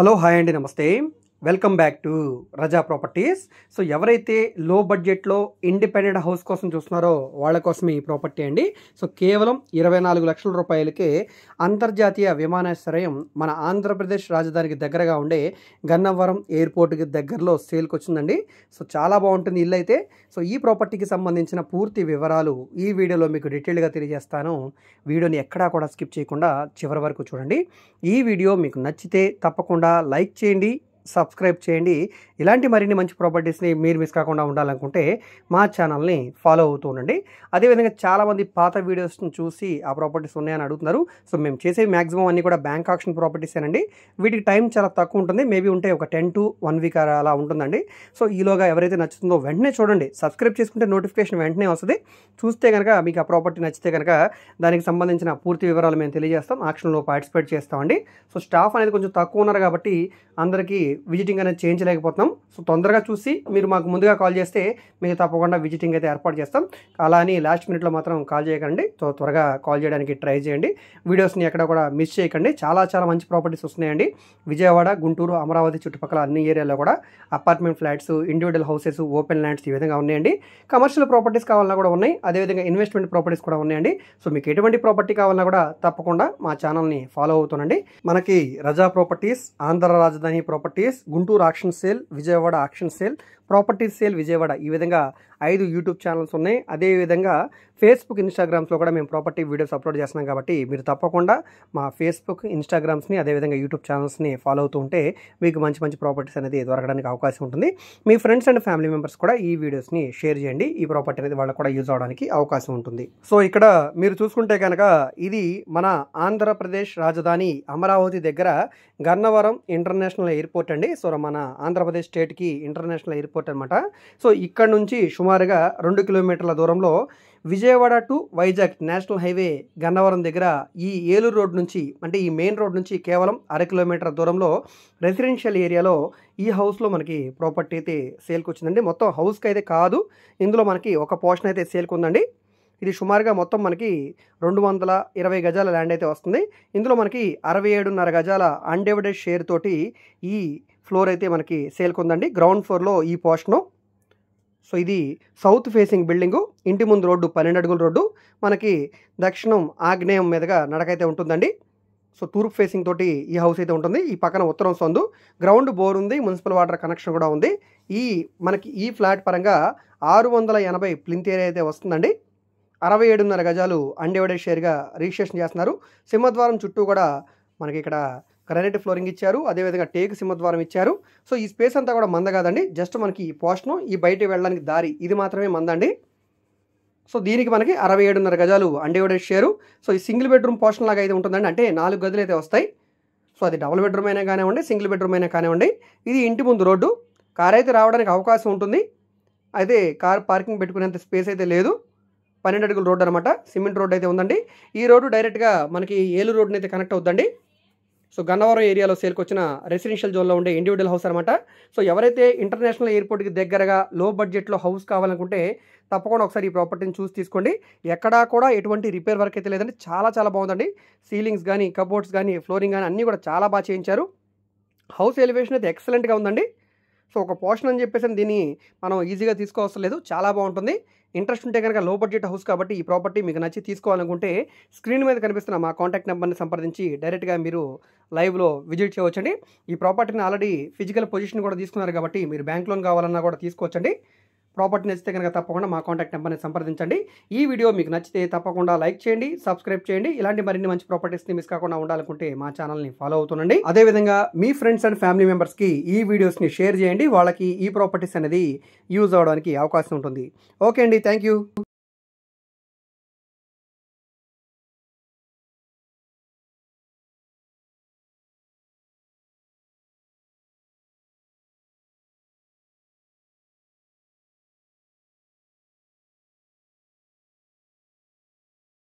Hello hi అండి, నమస్తే. Welcome back to Raza properties. So ఎవరైతే లో బడ్జెట్లో ఇండిపెండెంట్ హౌస్ కోసం చూస్తున్నారో వాళ్ళ కోసం ఈ ప్రాపర్టీ అండి. సో కేవలం 24 లక్షల రూపాయలకే అంతర్జాతీయ విమానాశ్రయం మన ఆంధ్రప్రదేశ్ రాజధానికి దగ్గరగా ఉండే గన్నవరం ఎయిర్పోర్ట్కి దగ్గరలో సేల్కి వచ్చిందండి. సో చాలా బాగుంటుంది ఇల్లు అయితే. సో ఈ ప్రాపర్టీకి సంబంధించిన పూర్తి వివరాలు ఈ వీడియోలో మీకు డీటెయిల్గా తెలియజేస్తాను. వీడియోని ఎక్కడా కూడా స్కిప్ చేయకుండా చివరి వరకు చూడండి. ఈ వీడియో మీకు నచ్చితే తప్పకుండా లైక్ చేయండి, సబ్స్క్రైబ్ చేయండి. ఇలాంటి మరిన్ని మంచి ప్రాపర్టీస్ని మీరు మిస్ కాకుండా ఉండాలనుకుంటే మా ఛానల్ని ఫాలో అవుతూ ఉండండి. అదేవిధంగా చాలామంది పాత వీడియోస్ని చూసి ఆ ప్రాపర్టీస్ ఉన్నాయని అడుగుతున్నారు. సో మేము చేసే మ్యాక్సిమం అన్నీ కూడా బ్యాంక్ ఆక్షన్ ప్రాపర్టీసేనండి. వీటికి టైం చాలా తక్కువ ఉంటుంది, మేబీ ఉంటే ఒక 10 to 1 week అలా ఉంటుందండి. సో ఈలోగా ఎవరైతే నచ్చుతుందో వెంటనే చూడండి. సబ్స్క్రైబ్ చేసుకుంటే నోటిఫికేషన్ వెంటనే వస్తుంది. చూస్తే కనుక మీకు ఆ ప్రాపర్టీ నచ్చితే కనుక దానికి సంబంధించిన పూర్తి వివరాలు మేము తెలియజేస్తాం, ఆక్షన్లో పార్టిసిపేట్ చేస్తామండి. సో స్టాఫ్ అనేది కొంచెం తక్కువ ఉన్నారు కాబట్టి అందరికీ విజిటింగ్ అనేది చేయించలేకపోతున్నాం. సో తొందరగా చూసి మీరు మాకు ముందుగా కాల్ చేస్తే మీకు తప్పకుండా విజిటింగ్ అయితే ఏర్పాటు చేస్తాం. అలా అని లాస్ట్ మినిట్లో మాత్రం కాల్ చేయకండి. సో త్వరగా కాల్ చేయడానికి ట్రై చేయండి. వీడియోస్ని ఎక్కడ కూడా మిస్ చేయకండి. చాలా మంచి ప్రాపర్టీస్ వస్తున్నాయండి. విజయవాడ, గుంటూరు, అమరావతి చుట్టుపక్కల అన్ని ఏరియాలో కూడా apartment flats, individual houses, open lands ఈ విధంగా ఉన్నాయండి. కమర్షియల్ ప్రాపర్టీస్ కావాలన్నా కూడా ఉన్నాయి, అదేవిధంగా ఇన్వెస్ట్మెంట్ ప్రాపర్టీస్ కూడా ఉన్నాయండి. సో మీకు ఎటువంటి ప్రాపర్టీ కావాలన్నా కూడా తప్పకుండా మా ఛానల్ని ఫాలో అవుతుండండి. మనకి రజా ప్రాపర్టీస్, ఆంధ్ర రాజధాని properties, Guntur auction sale, Vijayawada auction sale, properties sale Vijayawada, ఈ విధంగా 5 యూట్యూబ్ ఛానల్స్ ఉన్నాయి. అదేవిధంగా ఫేస్బుక్, ఇన్స్టాగ్రామ్స్లో కూడా మేము ప్రాపర్టీ వీడియోస్ అప్లోడ్ చేస్తున్నాం కాబట్టి మీరు తప్పకుండా మా ఫేస్బుక్, ఇన్స్టాగ్రామ్స్ని అదేవిధంగా యూట్యూబ్ ఛానల్స్ని ఫాలో అవుతూ ఉంటే మీకు మంచి ప్రాపర్టీస్ అనేది దొరకడానికి అవకాశం ఉంటుంది. మీ ఫ్రెండ్స్ అండ్ ఫ్యామిలీ మెంబర్స్ కూడా ఈ వీడియోస్ని షేర్ చేయండి. ఈ ప్రాపర్టీ అనేది వాళ్ళకు కూడా యూజ్ అవడానికి అవకాశం ఉంటుంది. సో ఇక్కడ మీరు చూసుకుంటే కనుక ఇది మన ఆంధ్రప్రదేశ్ రాజధాని అమరావతి దగ్గర గన్నవరం ఇంటర్నేషనల్ ఎయిర్పోర్ట్ అండి. సో మన ఆంధ్రప్రదేశ్ స్టేట్కి ఇంటర్నేషనల్ ఎయిర్పోర్ట్ అనమాట. సో ఇక్కడ నుంచి సుమారుగా 2 కిలోమీటర్ల దూరంలో Vijayawada to Vizag national highway Gannavaram దగ్గర ఈ ఏలూరు రోడ్ నుంచి, అంటే ఈ మెయిన్ రోడ్ నుంచి కేవలం 1/2 కిలోమీటర్ దూరంలో రెసిడెన్షియల్ ఏరియాలో ఈ హౌస్లో మనకి ప్రాపర్టీ అయితే సేల్కి వచ్చిందండి. మొత్తం హౌస్కి అయితే కాదు, ఇందులో మనకి ఒక పోర్షన్ అయితే సేల్కి ఉందండి. ఇది సుమారుగా మొత్తం మనకి 220 గజాల ల్యాండ్ అయితే వస్తుంది. ఇందులో మనకి 67.5 గజాల అన్డివైడెడ్ షేర్ తోటి ఈ ఫ్లోర్ అయితే మనకి సేల్కి ఉందండి. గ్రౌండ్ ఫ్లోర్లో ఈ పోర్షను. సో ఇది సౌత్ ఫేసింగ్ బిల్డింగు. ఇంటి ముందు రోడ్డు 12 అడుగుల రోడ్డు, మనకి దక్షిణం ఆగ్నేయం మీదుగా నడకైతే ఉంటుందండి. సో తూర్పు ఫేసింగ్ తోటి ఈ హౌస్ అయితే ఉంటుంది. ఈ పక్కన ఉత్తరం సందు, గ్రౌండ్ బోర్ ఉంది, మున్సిపల్ వాటర్ కనెక్షన్ కూడా ఉంది. మనకి ఈ ఫ్లాట్ పరంగా 680 ప్లింత్ ఏరియా అయితే వస్తుందండి. 67.5 గజాలు అన్డివైడెడ్ షేర్గా రిజిస్ట్రేషన్ చేస్తున్నారు. సింహద్వారం చుట్టూ కూడా మనకి ఇక్కడ గ్రానైట్ ఫ్లోరింగ్ ఇచ్చారు, అదేవిధంగా టేకు సింహద్వారం ఇచ్చారు. సో ఈ స్పేస్ అంతా కూడా మంద కాదండి, జస్ట్ మనకి ఈ పోర్షను, ఈ బయట వెళ్ళడానికి దారి, ఇది మాత్రమే మందండి. సో దీనికి మనకి 67.5 గజాలు అన్డివైడెడ్ షేరు. సో ఈ సింగిల్ బెడ్రూమ్ పోర్షన్ లాగా అయితే ఉంటుందండి, అంటే 4 గదులు అయితే వస్తాయి. సో అది డబుల్ బెడ్రూమ్ అయినా కానివ్వండి, సింగిల్ బెడ్రూమ్ అయినా కానివ్వండి. ఇది ఇంటి ముందు రోడ్డు, కార్ అయితే రావడానికి అవకాశం ఉంటుంది. అయితే కార్ పార్కింగ్ పెట్టుకునేంత స్పేస్ అయితే లేదు. 12 అడుగుల రోడ్డు అనమాట, సిమెంట్ రోడ్ అయితే ఉందండి. ఈ రోడ్డు డైరెక్ట్గా మనకి ఏలూరు రోడ్డుని అయితే కనెక్ట్ అవుతుందండి. సో గన్నవరం ఏరియాలో సేల్కి వచ్చిన రెసిడెన్షియల్ జోన్లో ఉండే ఇండివిజువల్ హౌస్ అనమాట. సో ఎవరైతే ఇంటర్నేషనల్ ఎయిర్పోర్ట్కి దగ్గరగా లో బడ్జెట్లో హౌస్ కావాలనుకుంటే తప్పకుండా ఒకసారి ఈ ప్రాపర్టీని చూసి తీసుకోండి. ఎక్కడా కూడా ఎటువంటి రిపేర్ వర్క్ అయితే లేదండి, చాలా బాగుందండి. సీలింగ్స్ కానీ, కబోర్డ్స్ కానీ, ఫ్లోరింగ్ కానీ అన్నీ కూడా చాలా బాగా చేయించారు. హౌస్ ఎలివేషన్ అయితే ఎక్సలెంట్గా ఉందండి. సో ఒక పోర్షన్ అని చెప్పేసి దీన్ని మనం ఈజీగా తీసుకోవసం లేదు, చాలా బాగుంటుంది. ఇంట్రెస్ట్ ఉంటే కనుక లో బడ్జెట్ హౌస్ కాబట్టి ఈ ప్రాపర్టీ మీకు నచ్చి తీసుకోవాలనుకుంటే స్క్రీన్ మీద కనిపిస్తున్న మా కాంటాక్ట్ నెంబర్ని సంప్రదించి డైరెక్ట్గా మీరు లైవ్లో విజిట్ చేయవచ్చండి. ఈ ప్రాపర్టీని ఆల్రెడీ ఫిజికల్ పొజిషన్ కూడా తీసుకున్నారు కాబట్టి మీరు బ్యాంక్ లోన్ కావాలన్నా కూడా తీసుకోవచ్చండి. ప్రాపర్టీ నచ్చితే కనుక తప్పకుండా మా కాంటాక్ట్ నెంబర్ని సంప్రదించండి. ఈ వీడియో మీకు నచ్చితే తప్పకుండా లైక్ చేయండి, సబ్స్క్రైబ్ చేయండి. ఇలాంటి మరిన్ని మంచి ప్రాపర్టీస్ని మిస్ కాకుండా ఉండాలనుకుంటే మా ఛానల్ని ఫాలో అవుతుండండి. అదేవిధంగా మీ ఫ్రెండ్స్ అండ్ ఫ్యామిలీ మెంబర్స్కి ఈ వీడియోస్ని షేర్ చేయండి, వాళ్ళకి ఈ ప్రాపర్టీస్ అనేది యూజ్ అవడానికి అవకాశం ఉంటుంది. ఓకే అండి, థ్యాంక్ యూ.